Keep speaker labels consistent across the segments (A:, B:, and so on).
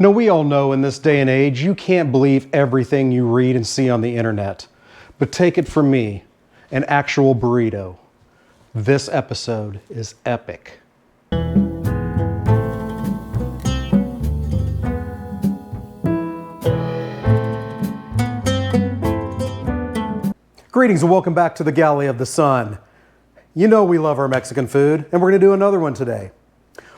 A: Now, we all know in this day and age, you can't believe everything you read and see on the internet. But take it from me, an actual burrito. This episode is epic. Greetings and welcome back to the Galley of the Sun. You know we love our Mexican food, and we're going to do another one today.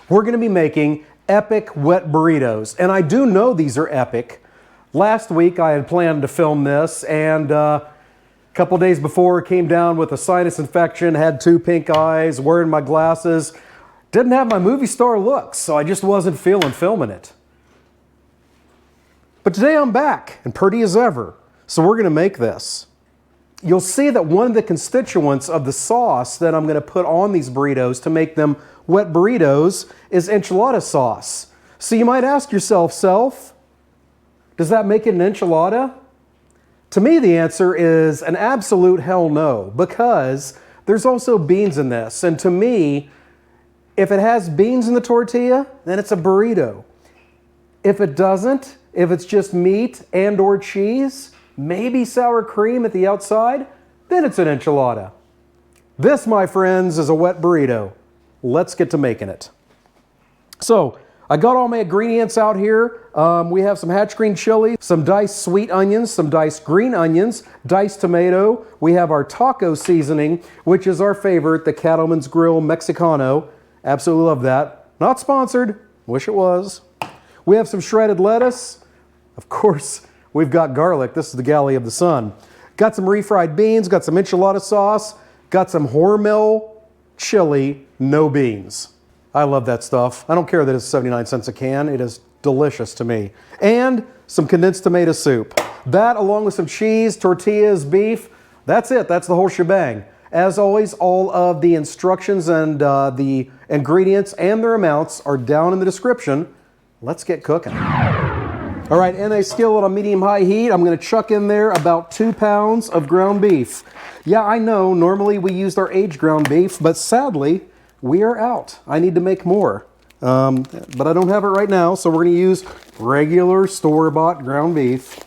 A: We're going to be making epic wet burritos, and I do know these are epic. Last week I had planned to film this, and a couple days before came down with a sinus infection, had 2 pink eyes, wearing my glasses, didn't have my movie star looks, so I just wasn't feeling filming it. But today I'm back, and pretty as ever, so we're going to make this. You'll see that one of the constituents of the sauce that I'm going to put on these burritos to make them wet burritos is enchilada sauce. So you might ask yourself, does that make it an enchilada? To me, the answer is an absolute hell no, because there's also beans in this. And to me, if it has beans in the tortilla, then it's a burrito. If it doesn't, if it's just meat and or cheese, maybe sour cream at the outside, then it's an enchilada. This, my friends, is a wet burrito. Let's get to making it. So, I got all my ingredients out here. We have some hatch green chili, some diced sweet onions, some diced green onions, diced tomato. We have our taco seasoning, which is our favorite, the Cattleman's Grill Mexicano. Absolutely love that. Not sponsored, wish it was. We have some shredded lettuce. Of course, we've got garlic. This is the Galley of the Sun. Got some refried beans, got some enchilada sauce, got some Hormel chili, no beans. I love that stuff. I don't care that it's 79 cents a can. It is delicious to me. And some condensed tomato soup. That, along with some cheese, tortillas, beef, that's it. That's the whole shebang. As always, all of the instructions and the ingredients and their amounts are down in the description. Let's get cooking. All right, in a skillet on medium-high heat, I'm going to chuck in there about 2 pounds of ground beef. Yeah, I know, normally we used our aged ground beef, but sadly, we are out. I need to make more, but I don't have it right now, so we're going to use regular store-bought ground beef.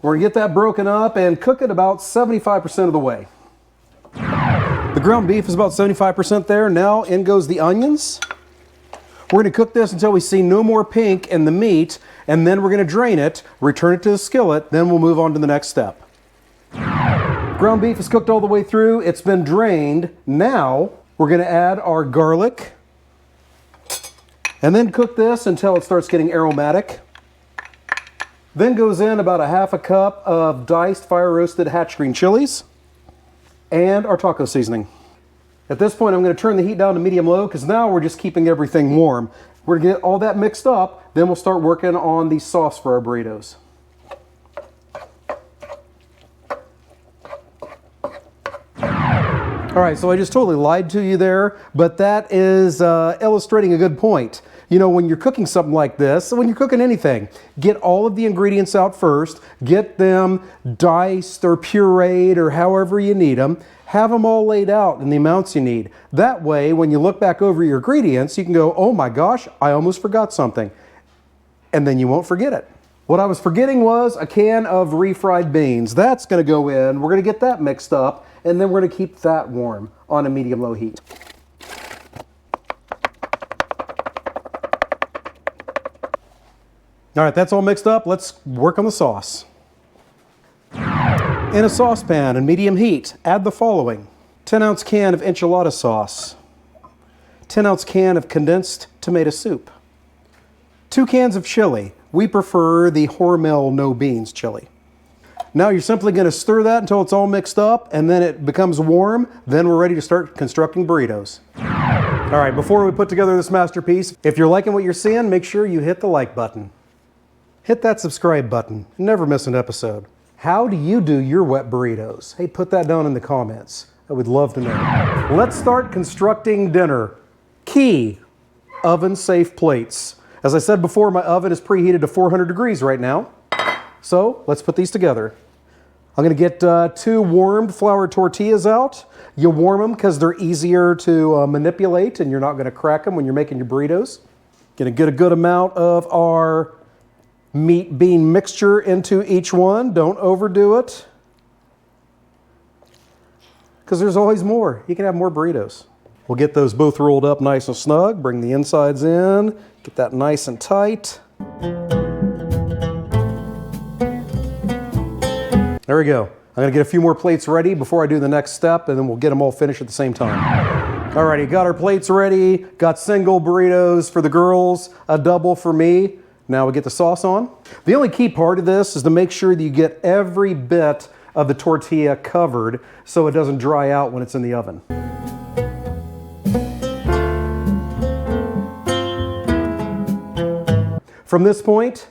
A: We're going to get that broken up and cook it about 75% of the way. The ground beef is about 75% there. Now in goes the onions. We're going to cook this until we see no more pink in the meat, and then we're going to drain it, return it to the skillet, then we'll move on to the next step. Ground beef is cooked all the way through. It's been drained. Now we're going to add our garlic, and then cook this until it starts getting aromatic. Then goes in about a half a cup of diced fire-roasted hatch green chilies and our taco seasoning. At this point, I'm going to turn the heat down to medium-low because now we're just keeping everything warm. We're going to get all that mixed up, then we'll start working on the sauce for our burritos. All right, so I just totally lied to you there, but that is illustrating a good point. You know, when you're cooking something like this, when you're cooking anything, get all of the ingredients out first, get them diced or pureed or however you need them, have them all laid out in the amounts you need. That way, when you look back over your ingredients, you can go, oh my gosh, I almost forgot something. And then you won't forget it. What I was forgetting was a can of refried beans. That's going to go in. We're going to get that mixed up, and then we're going to keep that warm on a medium-low heat. All right, that's all mixed up. Let's work on the sauce. In a saucepan in medium heat, add the following: 10-ounce can of enchilada sauce, 10-ounce can of condensed tomato soup, 2 cans of chili. We prefer the Hormel no beans chili. Now you're simply going to stir that until it's all mixed up, and then it becomes warm. Then we're ready to start constructing burritos. All right, before we put together this masterpiece, if you're liking what you're seeing, make sure you hit the like button. Hit that subscribe button. Never miss an episode. How do you do your wet burritos? Hey, put that down in the comments. I would love to know. Let's start constructing dinner. Key: oven-safe plates. As I said before, my oven is preheated to 400 degrees right now. So let's put these together. I'm going to get 2 warmed flour tortillas out. You warm them because they're easier to manipulate and you're not going to crack them when you're making your burritos. Gonna get a good amount of our meat bean mixture into each one. Don't overdo it, because there's always more. You can have more burritos. We'll get those both rolled up nice and snug. Bring the insides in. Get that nice and tight. There we go. I'm gonna get a few more plates ready before I do the next step, and then we'll get them all finished at the same time. Alrighty, got our plates ready. Got single burritos for the girls, a double for me. Now we get the sauce on. The only key part of this is to make sure that you get every bit of the tortilla covered so it doesn't dry out when it's in the oven. From this point,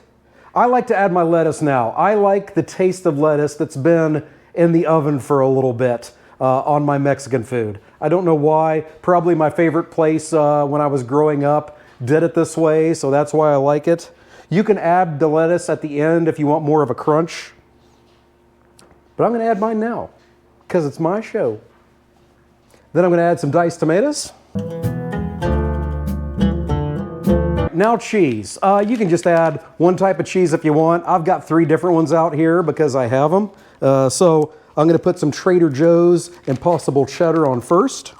A: I like to add my lettuce now. I like the taste of lettuce that's been in the oven for a little bit on my Mexican food. I don't know why. Probably my favorite place when I was growing up did it this way, so that's why I like it. You can add the lettuce at the end if you want more of a crunch. But I'm going to add mine now because it's my show. Then I'm going to add some diced tomatoes. Now cheese. You can just add one type of cheese if you want. I've got 3 different ones out here because I have them. So I'm going to put some Trader Joe's Impossible Cheddar on first.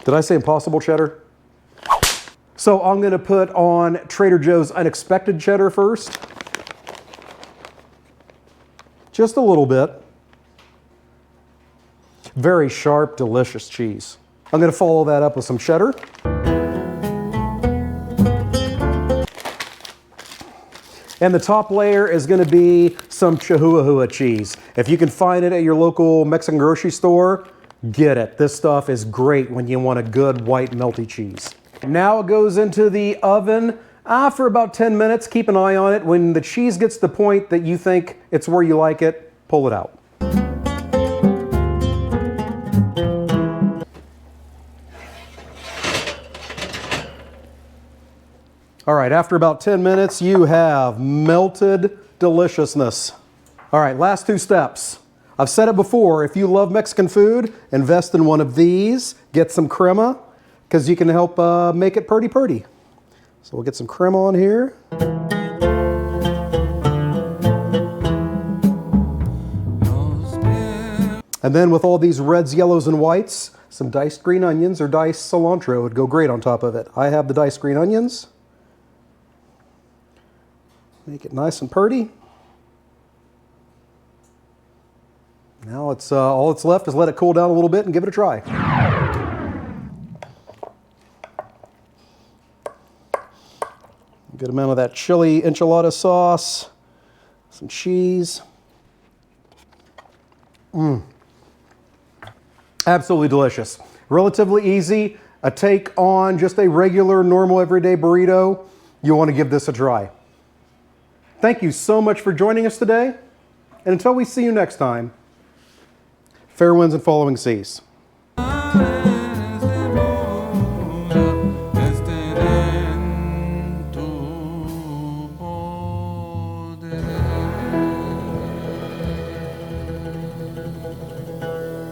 A: Did I say Impossible Cheddar? So I'm going to put on Trader Joe's Unexpected Cheddar first. Just a little bit. Very sharp, delicious cheese. I'm going to follow that up with some cheddar. And the top layer is going to be some Chihuahua cheese. If you can find it at your local Mexican grocery store, get it. This stuff is great when you want a good white melty cheese. Now it goes into the oven for about 10 minutes. Keep an eye on it. When the cheese gets to the point that you think it's where you like it, pull it out. All right, after about 10 minutes, you have melted deliciousness. All right, last 2 steps. I've said it before, if you love Mexican food, invest in one of these. Get some crema, because you can help make it pretty. So we'll get some crema on here. And then with all these reds, yellows, and whites, some diced green onions or diced cilantro would go great on top of it. I have the diced green onions. Make it nice and pretty. Now it's all that's left is let it cool down a little bit and give it a try. Good amount of that chili enchilada sauce, some cheese. Absolutely delicious. Relatively easy. A take on just a regular, normal, everyday burrito. You want to give this a try. Thank you so much for joining us today. And until we see you next time, fair winds and following seas.